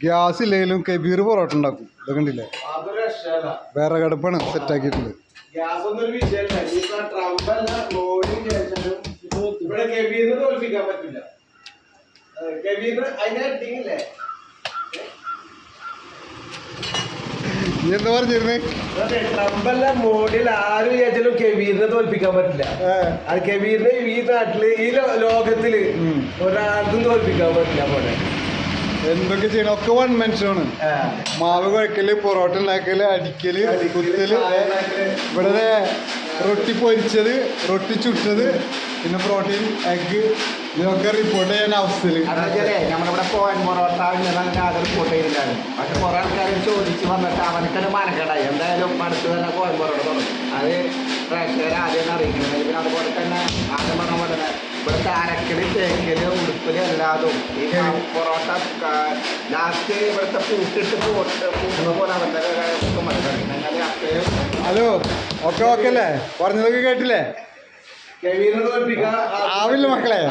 Gas ഇല്ലെങ്കിലും കബീർ പൊറോട്ട ഉണ്ടാക്കും. ഇത് കണ്ടില്ലേ, വേറെ കടുപ്പാണ് സെറ്റ് ആക്കിയിട്ടുണ്ട്. നീ എന്താ പറഞ്ഞിരുന്നേ? ട്രംപല്ല മോഡിൽ ആരും വിചാരിച്ചാലും കെബീറിനെ തോൽപ്പിക്കാൻ പറ്റില്ല. അത് കെബീറിനെ ഈ നാട്ടില് ഈ ലോകത്തില് ഒരാൾക്കും തോൽപ്പിക്കാൻ പറ്റില്ല. പോലെ എന്തൊക്കെ ചെയ്യണം ഒക്കെ വൺ മനുഷ്യനാണ്. മാവ് കുഴക്കല്, പൊറോട്ട ഉണ്ടാക്കല്, അടിക്കല്, കുത്തല്, ഇവിടെ റൊട്ടി പൊരിച്ചത്, റൊട്ടി ചുട്ടത്, പിന്നെ പ്രോട്ടീൻ എഗ്, ഇതൊക്കെ റിപ്പോർട്ട് ചെയ്യാൻ അവസ്ഥയില്. നമ്മളിവിടെ പോയിൻ പൊറോട്ട റിപ്പോർട്ട് ചെയ്തിട്ടാണ്. പക്ഷെ കുറെ ആൾക്കാർ ചോദിച്ച് വന്നിട്ട് അവനൊക്കെ മനക്കടായി. എന്തായാലും അടുത്ത് തന്നെ പോയിൻ പൊറോട്ട തുടങ്ങും. അത് പ്രേക്ഷകരെ ആദ്യം അറിയിക്കണം. പിന്നെ അതുപോലെ തന്നെ ആദ്യം പറഞ്ഞ പോലെ തന്നെ ഇവിടുത്തെ അരക്കല്, തേക്കല്, ഉടുപ്പല് എല്ലാതും ഈ പൊറോട്ട ലാസ്റ്റ് ഇവിടുത്തെ പൂട്ടിട്ട് പൂട്ടുന്ന പോലെ അവരുടെ ഹലോ, ഓക്കെ ഓക്കെ അല്ലേ? പറഞ്ഞതൊക്കെ കേട്ടില്ലേ? കെബീറിനെ തോൽപ്പിക്കാൻ ആവില്ല മക്കളെ.